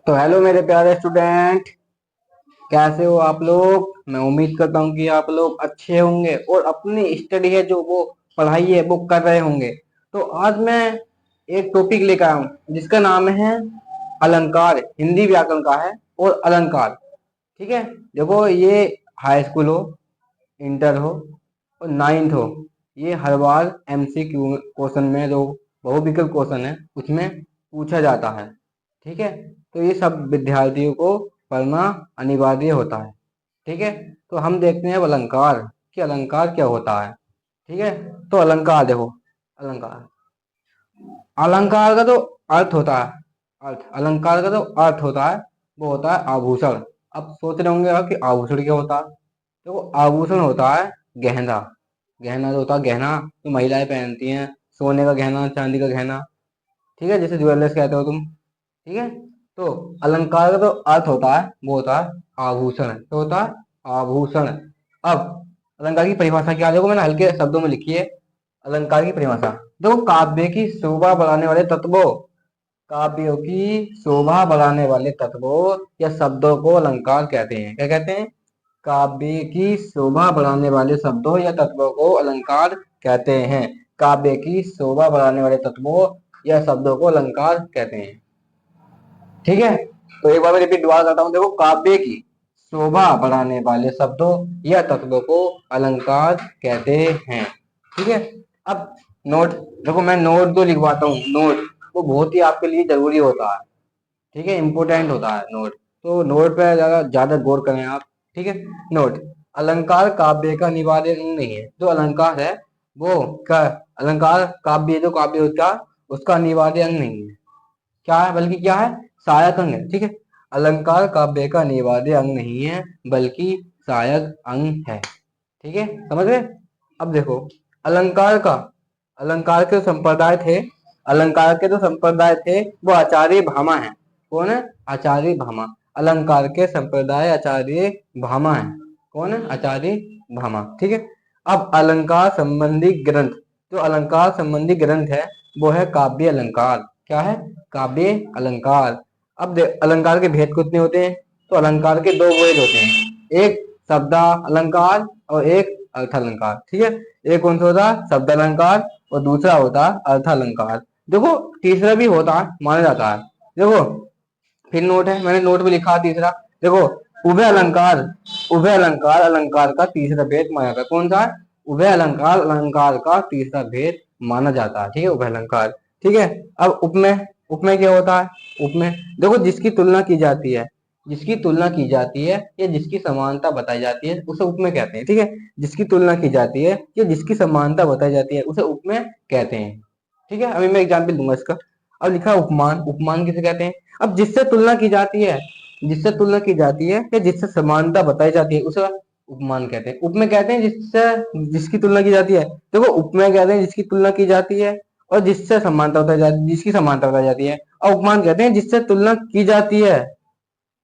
तो हेलो मेरे प्यारे स्टूडेंट, कैसे हो आप लोग। मैं उम्मीद करता हूँ कि आप लोग अच्छे होंगे और अपनी स्टडी है जो वो पढ़ाई है वो कर रहे होंगे। तो आज मैं एक टॉपिक लेकर आया हूँ जिसका नाम है अलंकार। हिंदी व्याकरण का है और अलंकार। ठीक है। देखो, ये हाई स्कूल हो, इंटर हो और नाइन्थ हो, ये हर बार एमसीक्यू क्वेश्चन में जो बहुविकल्प क्वेश्चन है उसमें पूछा जाता है। ठीक है। तो ये सब विद्यार्थियों को पढ़ना अनिवार्य होता है। ठीक है। तो हम देखते हैं अब अलंकार कि अलंकार क्या होता है। ठीक है। तो अलंकार देखो, अलंकार अलंकार का तो अर्थ होता है। अर्थ अलंकार का तो अर्थ होता है, वो होता है आभूषण। अब सोच रहे होंगे आप कि आभूषण क्या होता है। तो वो आभूषण होता है गहना। गहना जो होता है, गहना जो महिलाएं पहनती हैं, सोने का गहना, चांदी का गहना। ठीक है, जैसे ज्वेलर्स कहते हो तुम। ठीक है। तो अलंकार का तो अर्थ होता है, वो होता है आभूषण। तो होता है आभूषण। अब अलंकार की परिभाषा क्या है, देखो मैंने हल्के शब्दों में लिखी है। अलंकार की परिभाषा देखो, काव्य की शोभा बढ़ाने वाले तत्वों, काव्यों की शोभा बढ़ाने वाले तत्वों या शब्दों को अलंकार कहते हैं। क्या कहते हैं? काव्य की शोभा बढ़ाने वाले शब्दों या तत्वों को अलंकार कहते हैं। काव्य की शोभा बढ़ाने वाले तत्वों या शब्दों को अलंकार कहते हैं। ठीक है। तो एक बार मैं रिपीट दोबारा करता हूँ, देखो, काव्य की शोभा बढ़ाने वाले शब्दों या तत्वों को अलंकार कहते हैं। ठीक है। अब नोट, देखो मैं नोट जो लिखवाता हूँ, नोट वो बहुत ही आपके लिए जरूरी होता है। ठीक है, इंपोर्टेंट होता है नोट। तो नोट पे ज्यादा ज्यादा गौर करें आप। ठीक है। नोट, अलंकार काव्य का अनिवार्य अंग नहीं है। जो अलंकार है वो का अलंकार काव्य, जो काव्य उसका अनिवार्य अंग नहीं है। क्या है, बल्कि क्या है, सहायक अंग है। ठीक है। अलंकार काव्य का अनिवार्य अंग नहीं है बल्कि सहायक अंग है। ठीक है, समझ गए। अब देखो, अलंकार का अलंकार के संप्रदाय थे, अलंकार के जो संप्रदाय थे वो आचार्य भामा है। कौन है? आचार्य भामा। अलंकार के संप्रदाय आचार्य भामा है। कौन है? आचार्य भामा। ठीक है। अब अलंकार संबंधी ग्रंथ, जो अलंकार संबंधी ग्रंथ है वो है काव्य अलंकार। क्या है? काव्य अलंकार। अब अलंकार के भेद कितने होते हैं? तो अलंकार के दो भेद होते हैं, एक शब्दा अलंकार और एक अर्थ अलंकार। ठीक है। एक कौन सा होता है? शब्द अलंकार, और दूसरा होता है अर्थ अलंकार। देखो, तीसरा भी होता है, माना जाता है। देखो, फिर नोट है, मैंने नोट में लिखा तीसरा। देखो, उभय अलंकार, उभय अलंकार अलंकार का तीसरा भेद माना जाता है। कौन सा है? उभय अलंकार अलंकार का तीसरा भेद माना जाता है। ठीक है, उभय अलंकार। ठीक है। अब उपमेय, उपमेय क्या होता है? उपमेय देखो, जिसकी तुलना की जाती है, जिसकी तुलना की जाती है या जिसकी समानता बताई जाती है उसे उपमेय कहते हैं। ठीक है। जिसकी तुलना की जाती है या जिसकी समानता बताई जाती है उसे उपमेय कहते हैं। ठीक है। अभी मैं एग्जाम्पल दूंगा इसका। अब लिखा है उपमान। उपमान किसे कहते हैं? अब जिससे तुलना की जाती है, जिससे तुलना की जाती है या जिससे समानता बताई जाती है उसे उपमान कहते हैं। उपमेय कहते हैं जिससे जिसकी तुलना की जाती है। देखो, उपमेय कहते हैं जिसकी तुलना की जाती है और जिससे समानता बताई जाती है, जिसकी समानता बताई जाती है। और उपमान कहते हैं जिससे तुलना की जाती है।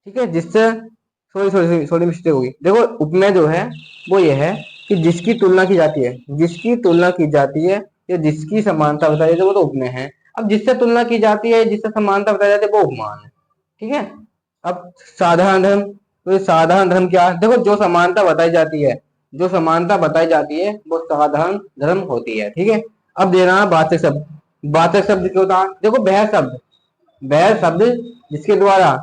ठीक है, जिससे, सॉरी सॉरी सॉरी मिस्टेक होगी। देखो, उपमेय जो है वो ये है कि जिसकी तुलना की जाती है, जिसकी तुलना की जाती है या जिसकी समानता बताई जाती है वो तो उपमेय है। अब जिससे तुलना की जाती है, जिससे समानता बताई जाती है वो उपमान है। ठीक है। अब साधारण धर्म, तो ये साधारण धर्म क्या है? देखो, जो समानता बताई जाती है, जो समानता बताई जाती है वो साधारण धर्म होती है। ठीक है। अब देना है वाचक शब्द। वाचक शब्द क्या होता है? देखो, वह शब्द, वह शब्द जिसके द्वारा,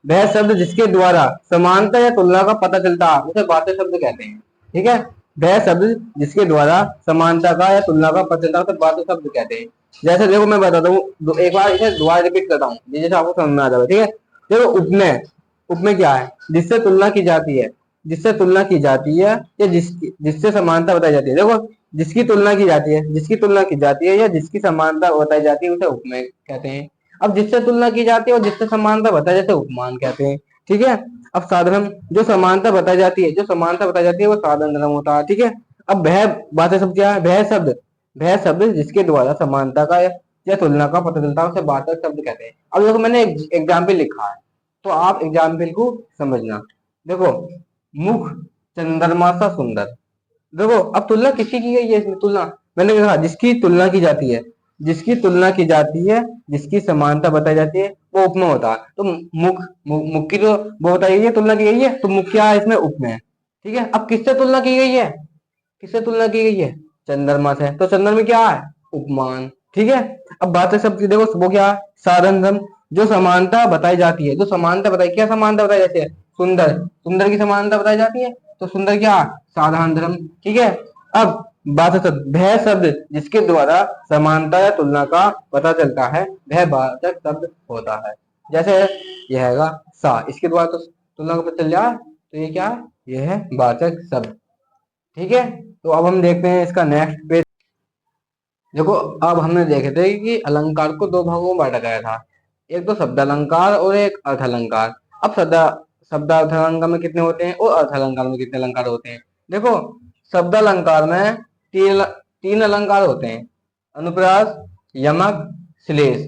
वह शब्द जिसके द्वारा समानता या तुलना का पता चलता है उसे वाचक शब्द कहते हैं। ठीक है। वह शब्द जिसके द्वारा समानता का या तुलना का पता चलता है उसे वाचक शब्द कहते हैं। जैसे देखो, मैं बताता हूँ, एक बार इसे दोबारा रिपीट करता हूँ जैसे आपको समझ में आ जाएगा। ठीक है। देखो, उपमेय, उपमेय क्या है? जिससे तुलना की जाती है, जिससे तुलना की जाती है या जिससे समानता बताई जाती है। देखो, जिसकी तुलना की जाती है, जिसकी तुलना की जाती है या जिसकी समानता बताई जाती है उसे उपमेय कहते हैं। अब जिससे तुलना की जाती है और जिससे समानता बताई जाती है उपमान कहते हैं। ठीक है। अब साधारण, जो समानता बताई जाती है, जो समानता बताई जाती है वो साधारण धर्म होता है। ठीक है। अब वह बातें सब क्या है? वह शब्द, वह शब्द जिसके द्वारा समानता का या तुलना का पता चलता है उसे वाचक शब्द कहते हैं। अब देखो, मैंने एग्जाम्पल लिखा है तो आप एग्जाम्पल को समझना। देखो, मुख चंद्रमा सा सुंदर। देखो, अब तुलना किसकी की गई है इसमें? तुलना मैंने कहा जिसकी तुलना की जाती है, जिसकी तुलना की जाती है, जिसकी समानता बताई जाती है, वो उपमा होता है। तो मुख की तो वो बताई गई है, तुलना की गई है, तो मुख क्या है इसमें, उपमा है। ठीक है, अब किससे तुलना की गई है, किससे तुलना की गई है, चंद्रमा से, तो चंद्रमा में क्या है, उपमान। ठीक है, अब बात है सब देखो वो क्या है, साधन धर्म। जो समानता बताई जाती है, जो समानता बताई, क्या समानता बताई जाती है, सुंदर, सुंदर की समानता बताई जाती है, तो सुंदर क्या, साधारण धर्म। ठीक है, अब बात है वह शब्द जिसके द्वारा समानता या तुलना का पता चलता है, वह वाचक शब्द होता है। जैसे यह हैगा सा, इसके द्वारा तो तुलना का पता चल जाए, तो ये क्या है, यह है वाचक शब्द। ठीक है, तो अब हम देखते हैं इसका नेक्स्ट पेज। देखो, अब हमने देखे थे कि अलंकार को दो भागों में बांटा गया था, एक तो शब्द अलंकार और एक अर्थ अलंकार। अब शब्द अर्थ अलंकार में कितने होते हैं और अर्थ अलंकार में कितने अलंकार होते हैं। देखो, शब्द अलंकार में तीन अलंकार होते हैं, अनुप्रास, यमक, श्लेष।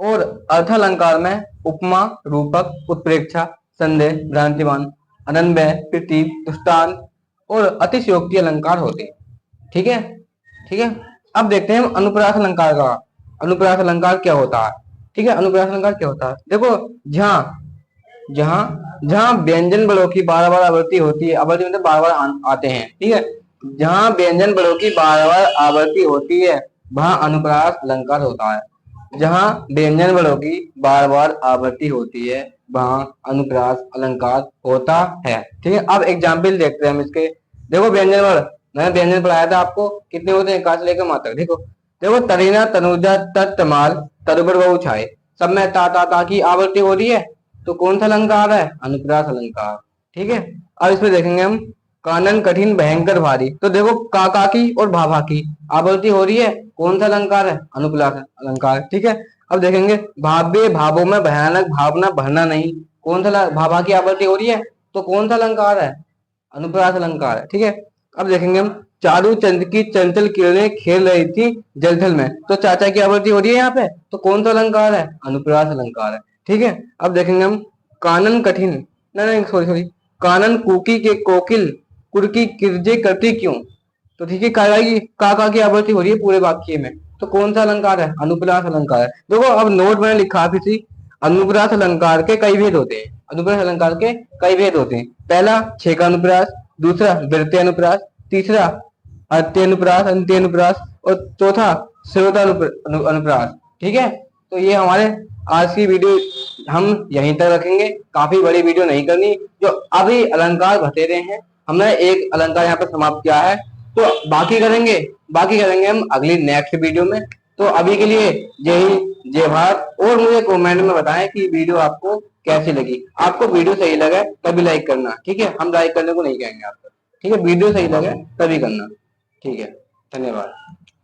और अर्थ अलंकार में उपमा, रूपक, उत्प्रेक्षा, संदेह, भ्रांतिमान, अनन्वय, प्रतीक, दृष्टांत और अतिशयोक्ति अलंकार होते हैं। ठीक है, ठीक है, अब देखते हैं अनुप्रास अलंकार का। अनुप्रास अलंकार क्या होता है, ठीक है, अनुप्रास अलंकार क्या होता है, देखो, जहां जहां जहां व्यंजन बड़ों की बार बार आवृत्ति होती है, आवृत्ति मतलब बार बार आते हैं। ठीक है, जहां व्यंजन बड़ों की बार बार आवृत्ति होती है, वहां अनुप्रास अलंकार होता है। जहां व्यंजन बड़ों की बार बार आवृत्ति होती है, वहां अनुप्रास अलंकार होता है। ठीक है, अब एग्जाम्पल देखते हैं हम इसके। देखो, व्यंजन वर्ड मैंने व्यंजन पढ़ाया था आपको, कितने होते हैं, कहां से लेकर मात्र। देखो देखो, तरीना, तनुजा, तत्तमाल, तरुबर, बहु छाए, सब में ता की आवृत्ति हो रही है, तो कौन सा अलंकार है, अनुप्रास अलंकार। ठीक है, अब इसमें देखेंगे हम, कानन, कठिन, भयंकर, भारी, तो देखो का की और भाभा की आवृत्ति हो रही है, कौन सा अलंकार है, अनुप्रास अलंकार। ठीक है, अब देखेंगे, भाव्य, भावों में भयानक, भावना, भरना नहीं, कौन सा भाभा की आवृत्ति हो रही है, तो कौन सा अलंकार है, अनुप्रास अलंकार है। ठीक है, अब देखेंगे हम, चारू चंद की चंचल किरणें खेल रही थी जलथल में, तो चाचा की आवृत्ति हो रही है यहाँ पे, तो कौन सा अलंकार है, अनुप्रास अलंकार है। ठीक है, अब देखेंगे हम, कानन कठिन, नहीं नहीं सॉरी सॉरी, कानन कूकी के कोकिल कुर्की किरजे करती क्यों, तो ठीक है, का की आवृत्ति हो रही है पूरे वाक्य में, तो कौन सा अलंकार है, अनुप्रास अलंकार है। देखो, अब नोट मैंने लिखा किसी, अनुप्रास अलंकार के कई भेद होते हैं, अनुप्रास अलंकार के कई भेद होते हैं। पहला छेका अनुप्रास, दूसरा वृत्ति अनुप्रास, तीसरा अत्य अनुप्रास, अंत्य अनुप्रास, और चौथा श्रोता अनुप्रास। ठीक है, तो ये हमारे आज की वीडियो हम यहीं तक रखेंगे, काफी बड़ी वीडियो नहीं करनी। जो अभी अलंकार बतेरे हैं, हमने एक अलंकार यहाँ पे समाप्त किया है, तो बाकी करेंगे हम अगली नेक्स्ट वीडियो में। तो अभी के लिए जय हिंद, जय भारत, और मुझे कमेंट में बताएं कि वीडियो आपको कैसी लगी। आपको वीडियो सही लगे तभी लाइक करना, ठीक है, हम लाइक करने को नहीं कहेंगे आपको। ठीक है, वीडियो सही लगे तभी करना। ठीक है, धन्यवाद।